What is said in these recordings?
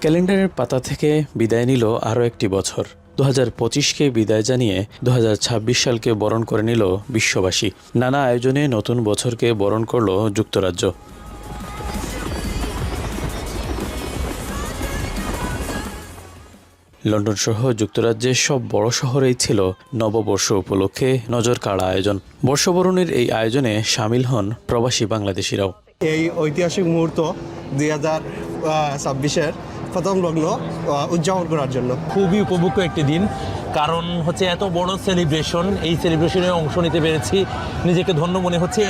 ক্যালেন্ডারের পাতা থেকে বিদায় নিল আরও একটি বছর। 2025কে বিদায় জানিয়ে 2026 সালকে বরণ করে নিল বিশ্ববাসী। নানা আয়োজনে নতুন বছরকে বরণ করল যুক্তরাজ্য। লন্ডন সহ যুক্তরাজ্যের সব বড় শহরেই ছিল নববর্ষ উপলক্ষে নজর কাড়া আয়োজন। বর্ষবরণের এই আয়োজনে সামিল হন প্রবাসী বাংলাদেশিরাও। এই ঐতিহাসিক মুহূর্ত 2026-এর প্রথম লগ্ন উদযাপন করার জন্য খুবই উপভোগ্য একটি দিন, কারণ হচ্ছে এত বড় সেলিব্রেশন, এই সেলিব্রেশনে অংশ নিতে পেরেছি, নিজেকে ধন্য মনে হচ্ছে।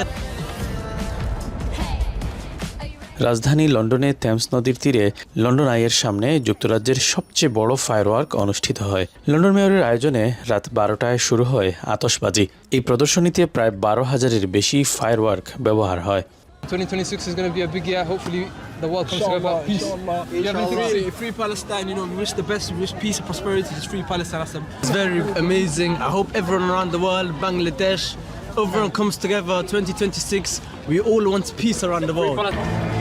রাজধানী লন্ডনে থেমস নদীর তীরে লন্ডন আইয়ের সামনে যুক্তরাজ্যের সবচেয়ে বড় ফায়ারওয়ার্ক অনুষ্ঠিত হয়। লন্ডন মেয়রের আয়োজনে রাত 12টায় শুরু হয় আতশবাজি। এই প্রদর্শনীতে প্রায় 12,000-এর বেশি ফায়ারওয়ার্ক ব্যবহার হয়। 2026 is going to be a big year. Hopefully the world comes together. Peace. Free Palestine, we wish the best, we wish peace and prosperity to free Palestine. It's very amazing. I hope everyone around the world, Bangladesh, everyone comes together. 2026, we all want peace around the world.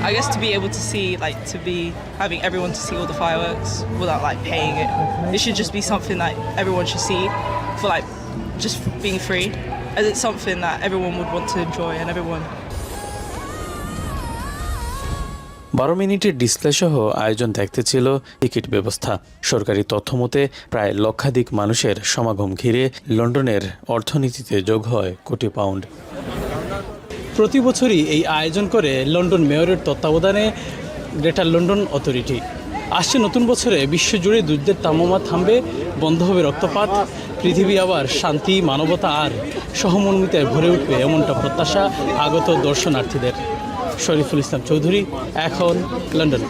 I guess to be able to see, to be having everyone to see all the fireworks without paying it. It should just be something that everyone should see for just being free, as it's something that everyone would want to enjoy and everyone. 12 মিনিটের display সহ আয়োজন দেখতে ছিল ticket ব্যবস্থা। সরকারি তথ্যমতে প্রায় লক্ষাধিক মানুষের সমাগম ঘিরে লন্ডনের অর্থনীতিতে যোগ হয় কোটি পাউন্ড। প্রতি বছরই এই আয়োজন করে লন্ডন মেয়রের তত্ত্বাবধানে গ্রেটার লন্ডন অথরিটি। আসছে নতুন বছরে বিশ্বজুড়ে যুদ্ধের তামামা থামবে, বন্ধ হবে রক্তপাত, পৃথিবী আবার শান্তি, মানবতা আর সহমর্মিতায় ভরে উঠবে, এমনটা প্রত্যাশা আগত দর্শনার্থীদের। শরীফুল ইসলাম চৌধুরী, এখন লন্ডন।